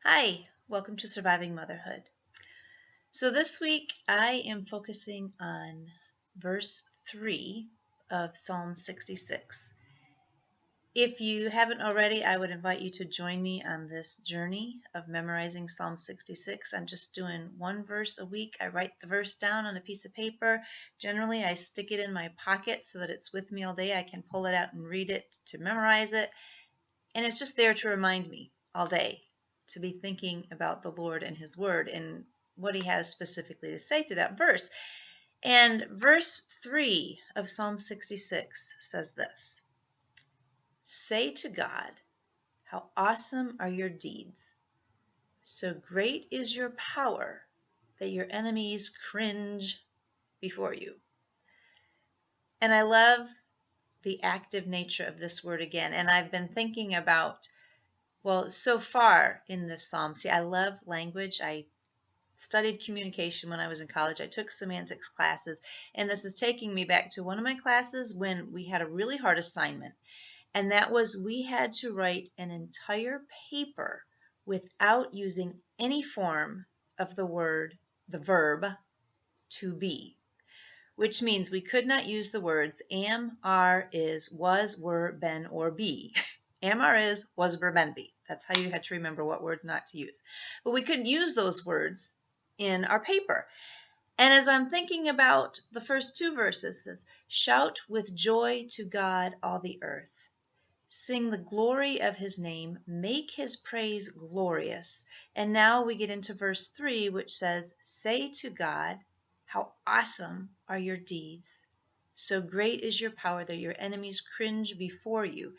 Hi, welcome to Surviving Motherhood. So this week I am focusing on verse 3 of Psalm 66. If you haven't already, I would invite you to join me on this journey of memorizing Psalm 66. I'm just doing one verse a week. I write the verse down on a piece of paper. Generally, I stick it in my pocket so that it's with me all day. I can pull it out and read it to memorize it. And it's just there to remind me all day to be thinking about the Lord and His Word and what He has specifically to say through that verse. And verse 3 of Psalm 66 says this: Say to God, how awesome are your deeds. So great is your power that your enemies cringe before you. And I love the active nature of this word again. And I've been thinking about, well, so far in this psalm, see, I love language. I studied communication when I was in college. I took semantics classes, and this is taking me back to one of my classes when we had a really hard assignment, and that was we had to write an entire paper without using any form of the verb to be, which means we could not use the words am, are, is, was, were, been, or be. Am, are, is, was, were, been, be. That's how you had to remember what words not to use. But we couldn't use those words in our paper. And as I'm thinking about the first two verses, it says, shout with joy to God, all the earth. Sing the glory of His name. Make His praise glorious. And now we get into verse 3, which says, say to God, how awesome are your deeds. So great is your power that your enemies cringe before you.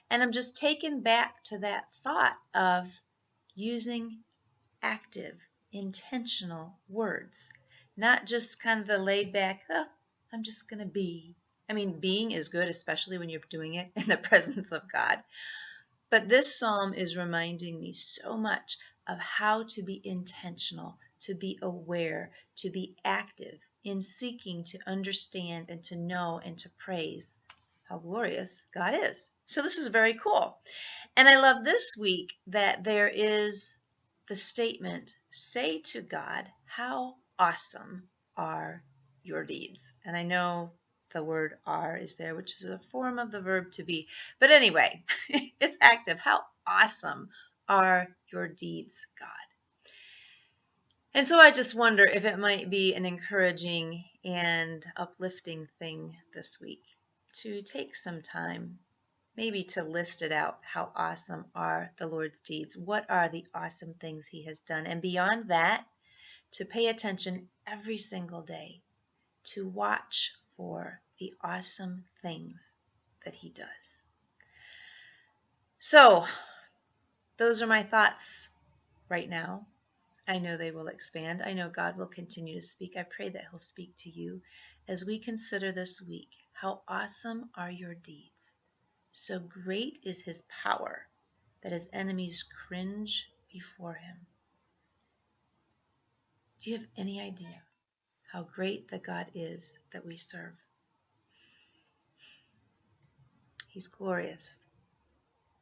And I'm just taken back to that thought of using active, intentional words, not just kind of the laid back, oh, I'm just going to be. I mean, being is good, especially when you're doing it in the presence of God. But this psalm is reminding me so much of how to be intentional, to be aware, to be active in seeking to understand and to know and to praise how glorious God is. So this is very cool. And I love this week that there is the statement, say to God, how awesome are your deeds. And I know the word are is there, which is a form of the verb to be. But anyway, it's active. How awesome are your deeds, God? And so I just wonder if it might be an encouraging and uplifting thing this week to take some time, maybe to list it out. How awesome are the Lord's deeds? What are the awesome things He has done? And beyond that, to pay attention every single day to watch for the awesome things that He does. So, those are my thoughts right now. I know they will expand. I know God will continue to speak. I pray that He'll speak to you as we consider this week. How awesome are your deeds? So great is His power that His enemies cringe before Him. Do you have any idea how great the God is that we serve? He's glorious.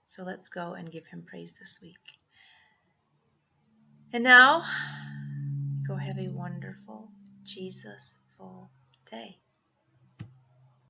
So let's go and give Him praise this week. And now, go have a wonderful, Jesus-full day.